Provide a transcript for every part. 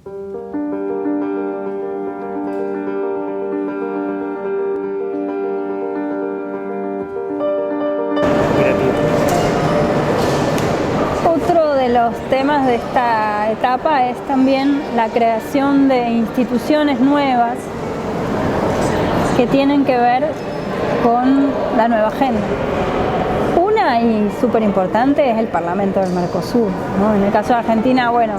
Otro de los temas de esta etapa es también la creación de instituciones nuevas que tienen que ver con la nueva agenda. Una y súper importante es el Parlamento del Mercosur, ¿no? En el caso de Argentina, bueno,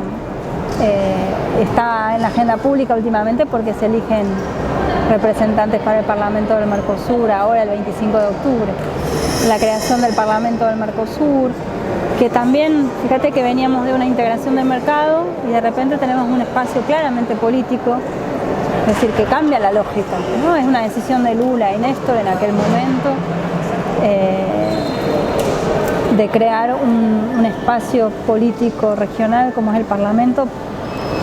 está en la agenda pública últimamente porque se eligen representantes para el Parlamento del Mercosur ahora el 25 de octubre. La creación del Parlamento del Mercosur, que también, fíjate que veníamos de una integración de mercado y de repente tenemos un espacio claramente político, es decir, que cambia la lógica, ¿no? Es una decisión de Lula y Néstor en aquel momento de crear un espacio político regional como es el Parlamento,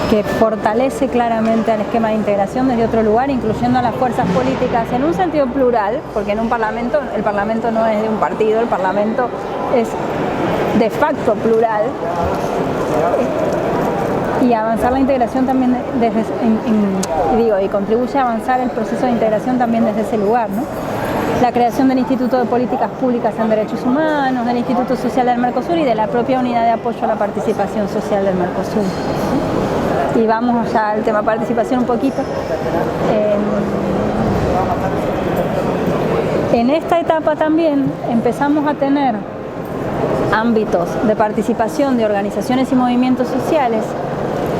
que fortalece claramente al esquema de integración desde otro lugar, incluyendo a las fuerzas políticas en un sentido plural, porque en un Parlamento, el Parlamento no es de un partido, el Parlamento es de facto plural, y avanzar la integración también desde, y contribuye a avanzar el proceso de integración también desde ese lugar, ¿no? La creación del Instituto de Políticas Públicas en Derechos Humanos, del Instituto Social del Mercosur y de la propia Unidad de Apoyo a la Participación Social del Mercosur. Y vamos ya al tema participación un poquito. En esta etapa también empezamos a tener ámbitos de participación de organizaciones y movimientos sociales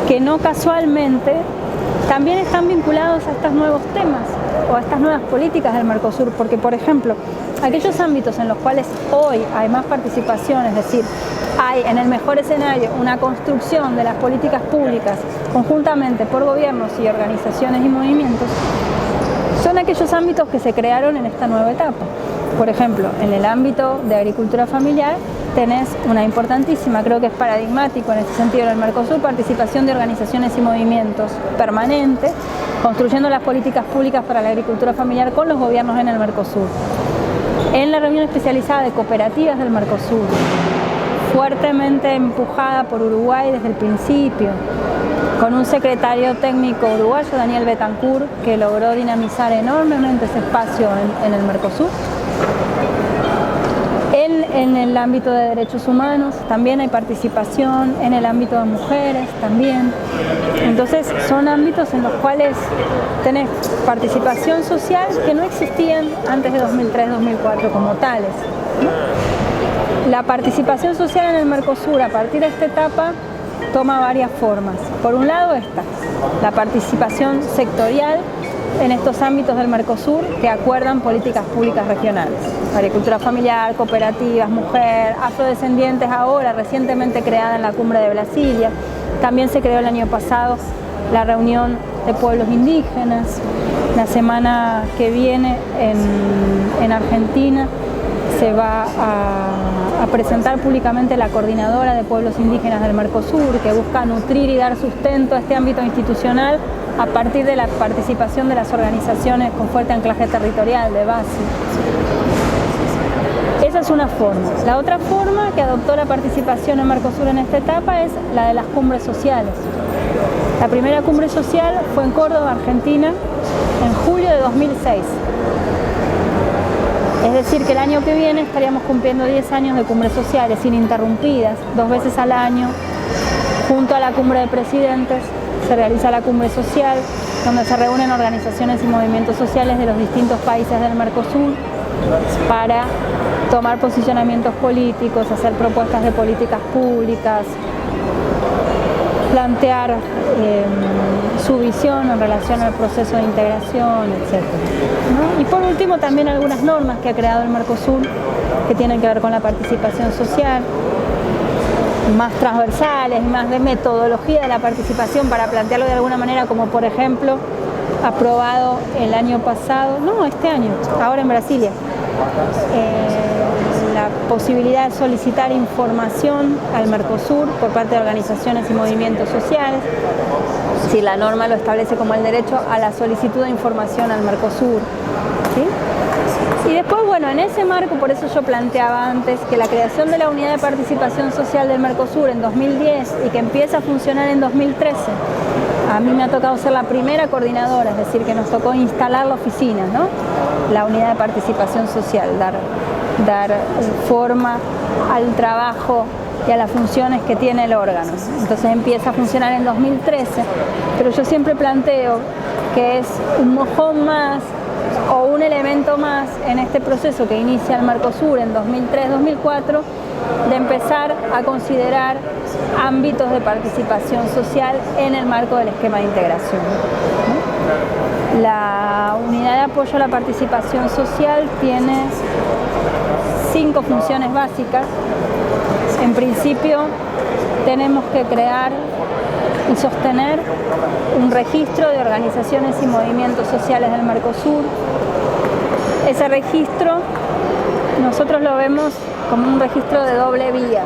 que no casualmente también están vinculados a estos nuevos temas o a estas nuevas políticas del Mercosur, porque por ejemplo, aquellos ámbitos en los cuales hoy hay más participación, es decir, hay en el mejor escenario una construcción de las políticas públicas conjuntamente por gobiernos y organizaciones y movimientos, son aquellos ámbitos que se crearon en esta nueva etapa. Por ejemplo, en el ámbito de agricultura familiar tenés una importantísima, creo que es paradigmático en este sentido en el Mercosur, participación de organizaciones y movimientos permanentes, construyendo las políticas públicas para la agricultura familiar con los gobiernos en el Mercosur. En la reunión especializada de cooperativas del Mercosur, fuertemente empujada por Uruguay desde el principio, con un secretario técnico uruguayo, Daniel Betancourt, que logró dinamizar enormemente ese espacio en el Mercosur. En el ámbito de derechos humanos también hay participación, en el ámbito de mujeres también. Entonces son ámbitos en los cuales tenés participación social que no existían antes de 2003-2004 como tales, ¿no? La participación social en el Mercosur a partir de esta etapa toma varias formas. Por un lado está la participación sectorial en estos ámbitos del Mercosur que acuerdan políticas públicas regionales. Agricultura familiar, cooperativas, mujer, afrodescendientes ahora recientemente creada en la cumbre de Brasilia. También se creó el año pasado la reunión de pueblos indígenas. La semana que viene en Argentina se va a presentar públicamente la coordinadora de pueblos indígenas del Mercosur, que busca nutrir y dar sustento a este ámbito institucional a partir de la participación de las organizaciones con fuerte anclaje territorial de base. Esa es una forma. La otra forma que adoptó la participación en Mercosur en esta etapa es la de las cumbres sociales. La primera cumbre social fue en Córdoba, Argentina, en julio de 2006. Es decir, que el año que viene estaríamos cumpliendo 10 años de cumbres sociales ininterrumpidas, 2 veces al año, junto a la cumbre de presidentes. Se realiza la cumbre social, donde se reúnen organizaciones y movimientos sociales de los distintos países del Mercosur para tomar posicionamientos políticos, hacer propuestas de políticas públicas, plantear su visión en relación al proceso de integración, etc., ¿no? Y por último también algunas normas que ha creado el Mercosur que tienen que ver con la participación social, más transversales, más de metodología de la participación para plantearlo de alguna manera, como por ejemplo aprobado el año pasado, no, este año, ahora en Brasilia, la posibilidad de solicitar información al Mercosur por parte de organizaciones y movimientos sociales. Si la norma lo establece como el derecho a la solicitud de información al Mercosur, ¿sí? Y después, bueno, en ese marco, por eso yo planteaba antes que la creación de la Unidad de Participación Social del Mercosur en 2010 y que empieza a funcionar en 2013, A mí me ha tocado ser la primera coordinadora, es decir, que nos tocó instalar la oficina, ¿no? La unidad de participación social, dar forma al trabajo y a las funciones que tiene el órgano. Entonces empieza a funcionar en 2013, pero yo siempre planteo que es un mojón más o un elemento más en este proceso que inicia el Mercosur en 2003-2004 de empezar a considerar ámbitos de participación social en el marco del esquema de integración, ¿no? La unidad de apoyo a la participación social tiene 5 funciones básicas. En principio, tenemos que crear y sostener un registro de organizaciones y movimientos sociales del Mercosur. Ese registro nosotros lo vemos como un registro de doble vía.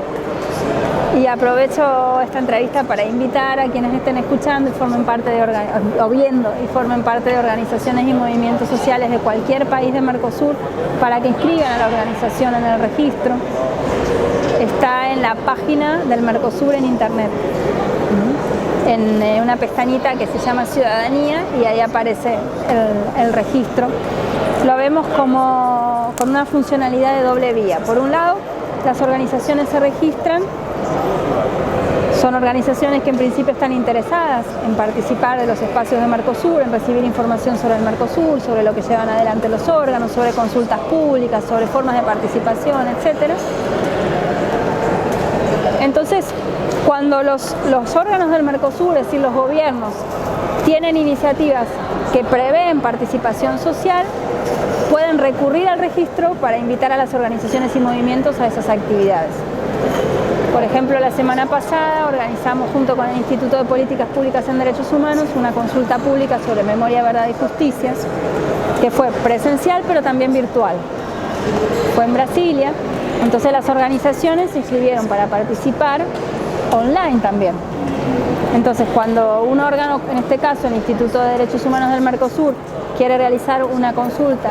Y aprovecho esta entrevista para invitar a quienes estén escuchando y formen parte o viendo y formen parte de organizaciones y movimientos sociales de cualquier país de Mercosur para que inscriban a la organización en el registro. Está en la página del Mercosur en internet, en una pestañita que se llama Ciudadanía, y ahí aparece el registro. Lo vemos como con una funcionalidad de doble vía. Por un lado, las organizaciones se registran, son organizaciones que en principio están interesadas en participar de los espacios de Mercosur, en recibir información sobre el Mercosur, sobre lo que llevan adelante los órganos, sobre consultas públicas, sobre formas de participación, etc. Entonces, cuando los órganos del Mercosur, es decir, los gobiernos, tienen iniciativas que prevén participación social, pueden recurrir al registro para invitar a las organizaciones y movimientos a esas actividades. Por ejemplo, la semana pasada organizamos junto con el Instituto de Políticas Públicas en Derechos Humanos una consulta pública sobre memoria, verdad y justicia, que fue presencial pero también virtual. Fue en Brasilia, entonces las organizaciones se inscribieron para participar online también. Entonces, cuando un órgano, en este caso el Instituto de Derechos Humanos del Mercosur, quiere realizar una consulta,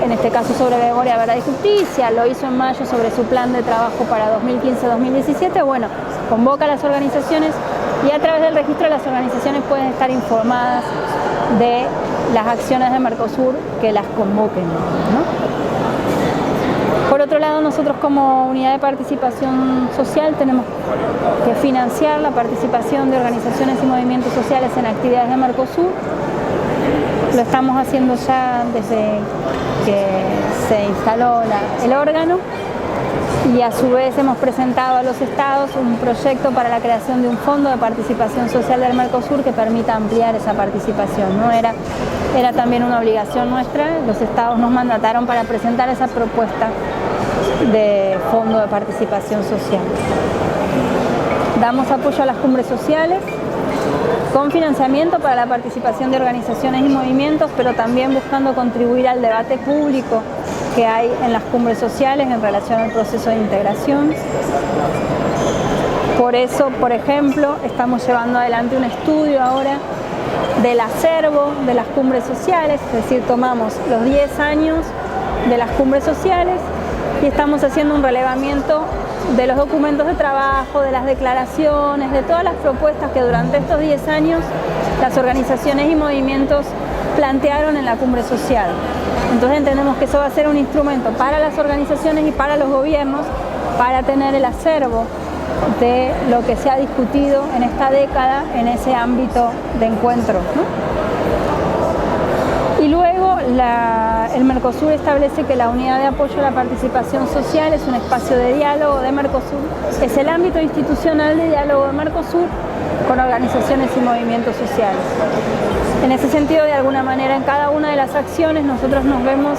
en este caso sobre memoria, verdad y justicia, lo hizo en mayo sobre su plan de trabajo para 2015-2017, bueno, convoca a las organizaciones y a través del registro las organizaciones pueden estar informadas de las acciones de Mercosur que las convoquen, ¿no? Por otro lado, nosotros como unidad de participación social tenemos que financiar la participación de organizaciones y movimientos sociales en actividades de Mercosur. Lo estamos haciendo ya desde que se instaló el órgano y a su vez hemos presentado a los estados un proyecto para la creación de un fondo de participación social del Mercosur que permita ampliar esa participación, ¿no? Era también una obligación nuestra, los estados nos mandataron para presentar esa propuesta de fondo de participación social. Damos apoyo a las cumbres sociales con financiamiento para la participación de organizaciones y movimientos, pero también buscando contribuir al debate público que hay en las cumbres sociales en relación al proceso de integración. Por eso, por ejemplo, estamos llevando adelante un estudio ahora del acervo de las cumbres sociales, es decir, tomamos los 10 años de las cumbres sociales y estamos haciendo un relevamiento de los documentos de trabajo, de las declaraciones, de todas las propuestas que durante estos 10 años las organizaciones y movimientos plantearon en la cumbre social. Entonces entendemos que eso va a ser un instrumento para las organizaciones y para los gobiernos para tener el acervo de lo que se ha discutido en esta década en ese ámbito de encuentro, ¿no? Y luego el Mercosur establece que la unidad de apoyo a la participación social es un espacio de diálogo de Mercosur, es el ámbito institucional de diálogo de Mercosur con organizaciones y movimientos sociales. En ese sentido, de alguna manera, en cada una de las acciones nosotros nos vemos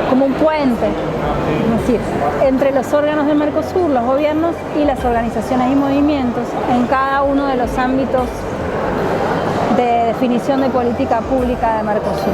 como un puente, es decir, entre los órganos de Mercosur, los gobiernos y las organizaciones y movimientos en cada uno de los ámbitos de definición de política pública de Mercosur.